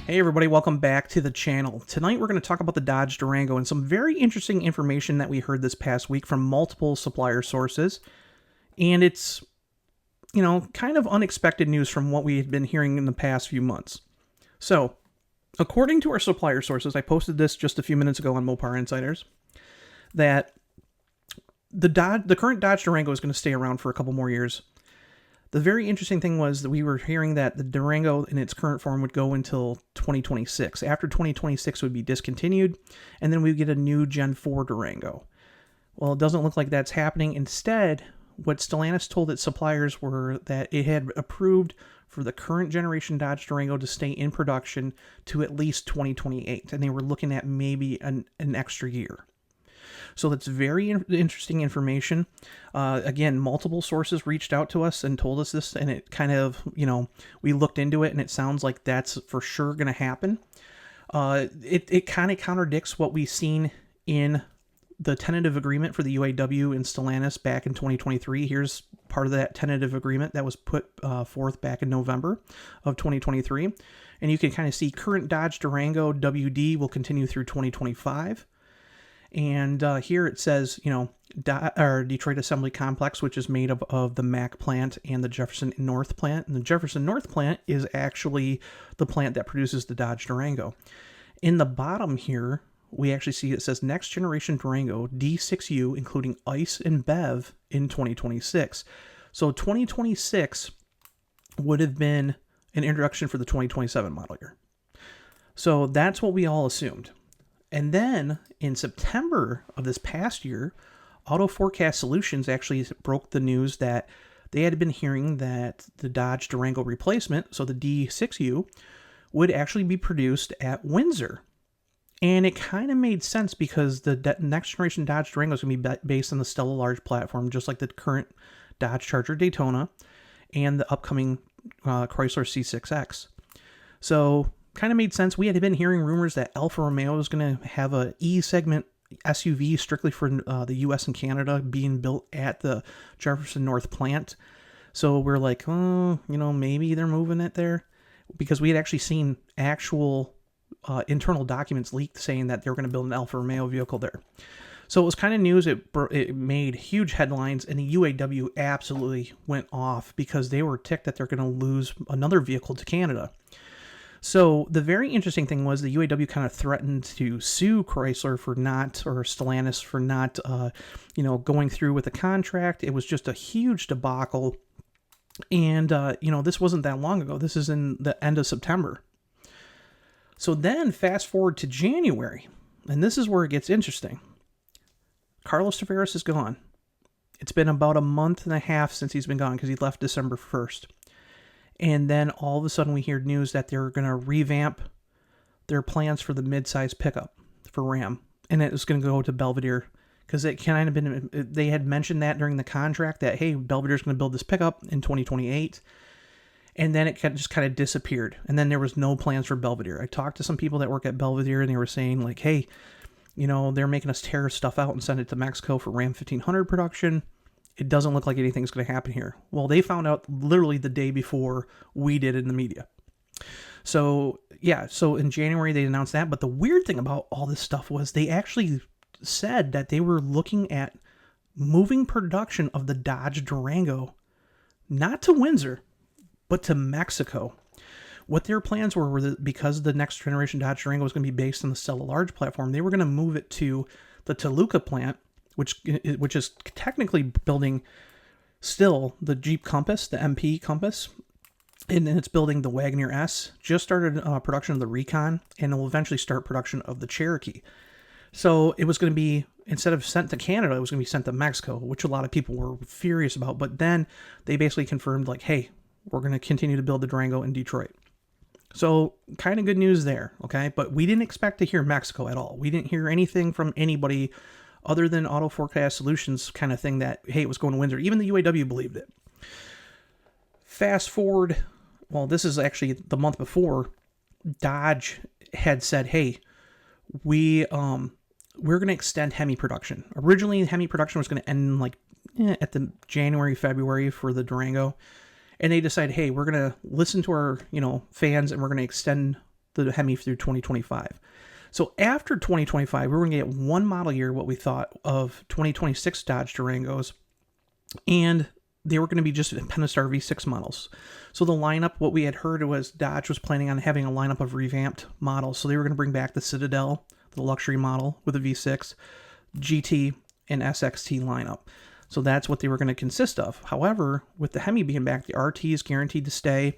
Hey everybody, welcome back to the channel. Tonight we're going to talk about the Dodge Durango and some very interesting information that we heard this past week from multiple supplier sources. And it's, kind of unexpected news from what we had been hearing in the past few months. So, according to our supplier sources, I posted this just a few minutes ago on MoparInsiders, that the current Dodge Durango is going to stay around for a couple more years. The very interesting thing was that we were hearing that the Durango in its current form would go until 2026. After 2026 would be discontinued, and then we'd get a new Gen 4 Durango. Well, it doesn't look like that's happening. Instead, what Stellantis told its suppliers were that it had approved for the current generation Dodge Durango to stay in production to at least 2028, and they were looking at maybe an extra year. So that's very interesting information. Again, multiple sources reached out to us and told us this, and it kind of, we looked into it, and it sounds like that's for sure going to happen. It kind of contradicts what we've seen in the tentative agreement for the UAW and Stellantis back in 2023. Here's part of that tentative agreement that was put forth back in November of 2023. And you can kind of see current Dodge Durango WD will continue through 2025. And here it says, Detroit Assembly Complex, which is made of the Mack plant and the Jefferson North plant. And the Jefferson North plant is actually the plant that produces the Dodge Durango. In the bottom here, we actually see it says next generation Durango D6U, including ICE and BEV in 2026. So 2026 would have been an introduction for the 2027 model year. So that's what we all assumed. And then in September of this past year, Auto Forecast Solutions actually broke the news that they had been hearing that the Dodge Durango replacement, so the D6U, would actually be produced at Windsor. And it kind of made sense because the next generation Dodge Durango is going to be based on the Stella Large platform, just like the current Dodge Charger Daytona and the upcoming Chrysler C6X. So kind of made sense. We had been hearing rumors that Alfa Romeo was going to have a E-segment SUV strictly for the US and Canada being built at the Jefferson North plant. So we're like, maybe they're moving it there, because we had actually seen actual internal documents leaked saying that they were going to build an Alfa Romeo vehicle there. So it was kind of news. It made huge headlines, and the UAW absolutely went off because they were ticked that they're going to lose another vehicle to Canada. So the very interesting thing was the UAW kind of threatened to sue Chrysler or Stellantis for not, going through with the contract. It was just a huge debacle. And, this wasn't that long ago. This is in the end of September. So then fast forward to January, and this is where it gets interesting. Carlos Tavares is gone. It's been about a month and a half since he's been gone because he left December 1st. And then all of a sudden we hear news that they're going to revamp their plans for the midsize pickup for Ram. And it was going to go to Belvidere, because it kind of been, they had mentioned that during the contract that, hey, Belvidere's going to build this pickup in 2028. And then it just kind of disappeared. And then there was no plans for Belvidere. I talked to some people that work at Belvidere, and they were saying like, hey, they're making us tear stuff out and send it to Mexico for Ram 1500 production. It doesn't look like anything's going to happen here. Well, they found out literally the day before we did in the media. So in January they announced that. But the weird thing about all this stuff was they actually said that they were looking at moving production of the Dodge Durango, not to Windsor, but to Mexico. What their plans were that because the next generation Dodge Durango was going to be based on the Stella Large platform, they were going to move it to the Toluca plant, which is technically building still the Jeep Compass, the MP Compass, and then it's building the Wagoneer S. Just started production of the Recon, and it will eventually start production of the Cherokee. So it was going to be, instead of sent to Canada, it was going to be sent to Mexico, which a lot of people were furious about. But then they basically confirmed, like, hey, we're going to continue to build the Durango in Detroit. So kind of good news there, okay? But we didn't expect to hear Mexico at all. We didn't hear anything from anybody other than Auto Forecast Solutions kind of thing that, hey, it was going to Windsor. Even the UAW believed it. Fast forward, well, this is actually the month before, Dodge had said, hey, we're going to extend Hemi production. Originally, Hemi production was going to end at the January, February for the Durango. And they decided, hey, we're going to listen to our, fans, and we're going to extend the Hemi through 2025. So after 2025, we're going to get one model year, what we thought of 2026 Dodge Durangos, and they were going to be just Pentastar V6 models. So the lineup, what we had heard was Dodge was planning on having a lineup of revamped models. So they were going to bring back the Citadel, the luxury model with a V6, GT, and SXT lineup. So that's what they were going to consist of. However, with the Hemi being back, the RT is guaranteed to stay.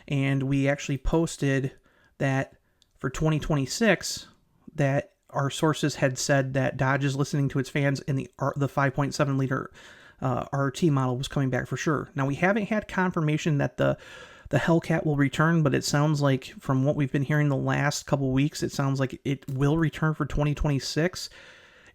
And we actually posted that for 2026, that our sources had said that Dodge is listening to its fans, and the 5.7 liter RT model was coming back for sure. Now, we haven't had confirmation that the Hellcat will return, but it sounds like from what we've been hearing the last couple of weeks, it sounds like it will return for 2026.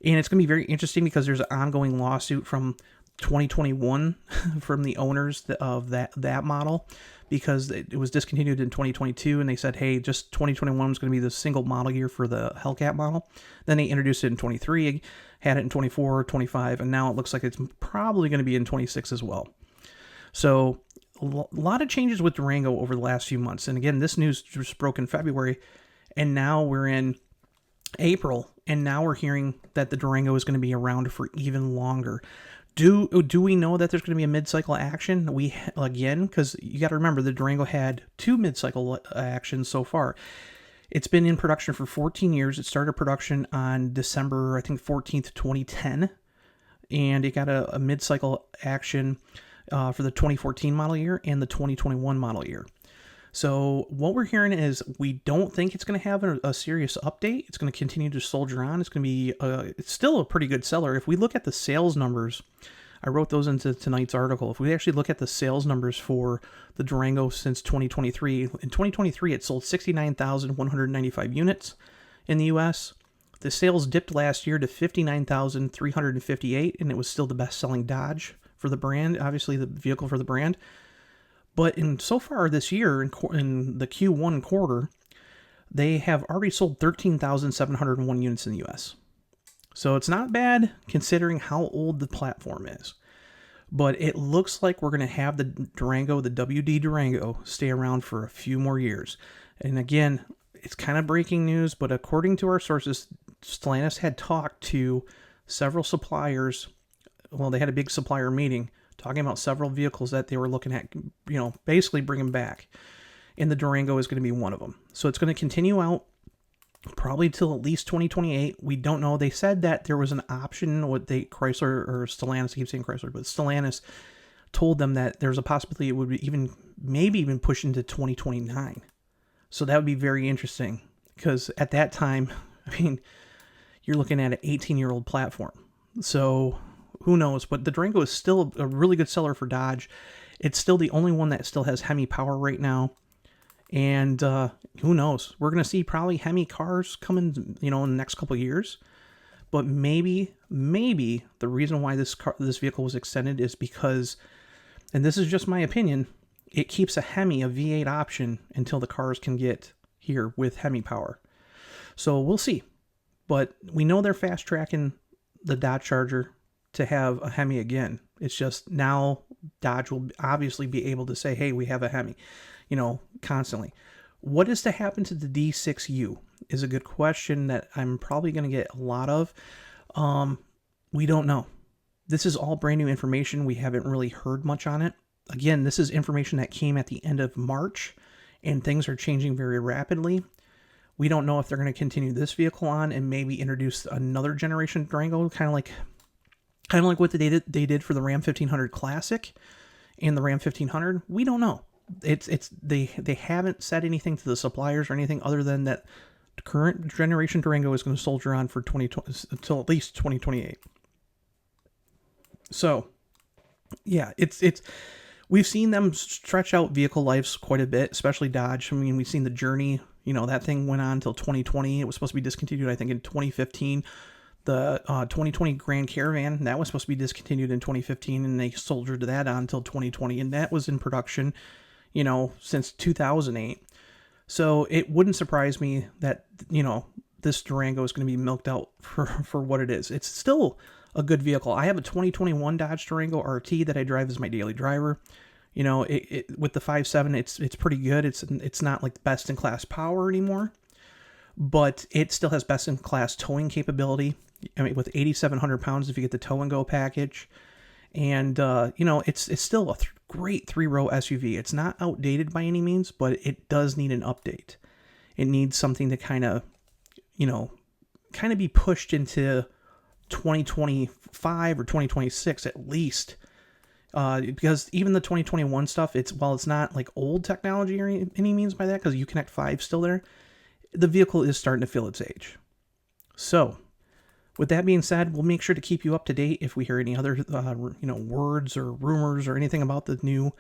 And it's going to be very interesting because there's an ongoing lawsuit from 2021 from the owners of that model, because it was discontinued in 2022, and they said, hey, just 2021 was going to be the single model year for the Hellcat model. Then they introduced it in 23, had it in 24, 25, and now it looks like it's probably going to be in 26 as well. So a lot of changes with Durango over the last few months. And again, this news just broke in February, and now we're in April, and now we're hearing that the Durango is going to be around for even longer. Do we know that there's going to be a mid-cycle action? Because you got to remember, the Durango had 2 mid-cycle actions so far. It's been in production for 14 years. It started production on December, I think, 14th, 2010. And it got a mid-cycle action for the 2014 model year and the 2021 model year. So what we're hearing is we don't think it's going to have a serious update. It's going to continue to soldier on. It's going to be it's still a pretty good seller. If we look at the sales numbers, I wrote those into tonight's article. If we actually look at the sales numbers for the Durango since 2023, in 2023 it sold 69,195 units in the U.S. The sales dipped last year to 59,358, and it was still the best-selling Dodge for the brand, obviously the vehicle for the brand. But so far this year, in the Q1 quarter, they have already sold 13,701 units in the U.S. So it's not bad considering how old the platform is. But it looks like we're going to have the Durango, the WD Durango, stay around for a few more years. And again, it's kind of breaking news, but according to our sources, Stellantis had talked to several suppliers. Well, they had a big supplier meeting talking about several vehicles that they were looking at, basically bringing back. And the Durango is going to be one of them. So it's going to continue out probably till at least 2028. We don't know. They said that there was an option, Chrysler or Stellantis, I keep saying Chrysler, but Stellantis told them that there's a possibility it would be maybe even push into 2029. So that would be very interesting, because at that time, you're looking at an 18-year-old platform. So who knows? But the Durango is still a really good seller for Dodge. It's still the only one that still has Hemi power right now. And who knows? We're going to see probably Hemi cars coming, in the next couple of years. But maybe the reason why this vehicle was extended is because, and this is just my opinion, it keeps a Hemi, a V8 option, until the cars can get here with Hemi power. So we'll see. But we know they're fast tracking the Dodge Charger to have a Hemi again. It's just now Dodge will obviously be able to say, hey, we have a Hemi, constantly. What is to happen to the D6U is a good question that I'm probably going to get a lot of. We don't know. This is all brand new information. We haven't really heard much on it. Again, this is information that came at the end of March, and things are changing very rapidly. We don't know if they're going to continue this vehicle on and maybe introduce another generation Durango, kind of like what they did for the Ram 1500 Classic and the Ram 1500. We don't know. They haven't said anything to the suppliers or anything other than that the current generation Durango is going to soldier on for 2020 until at least 2028. So, yeah, we've seen them stretch out vehicle lives quite a bit, especially Dodge. We've seen the Journey, that thing went on until 2020. It was supposed to be discontinued, I think, in 2015. The 2020 Grand Caravan, that was supposed to be discontinued in 2015, and they soldiered that on until 2020, and that was in production, since 2008. So it wouldn't surprise me that, this Durango is going to be milked out for what it is. It's still a good vehicle. I have a 2021 Dodge Durango RT that I drive as my daily driver. You know, with the 5.7, it's pretty good. It's not like best in class power anymore, but it still has best in class towing capability. I mean, with 8,700 pounds if you get the tow and go package, and you know, it's still a great 3-row SUV. It's not outdated by any means, but it does need an update. It needs something to kind of, you know, kind of be pushed into 2025 or 2026 at least. Because even the 2021 stuff, while it's not like old technology or any means by that, because Uconnect 5 is still there, the vehicle is starting to feel its age. So, with that being said, we'll make sure to keep you up to date if we hear any other, you know, words or rumors or anything about the new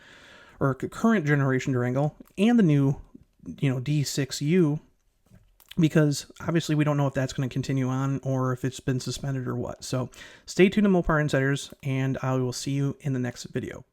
or current generation Durango and the new, you know, D6U, because obviously we don't know if that's going to continue on or if it's been suspended or what. So stay tuned to Mopar Insiders, and I will see you in the next video.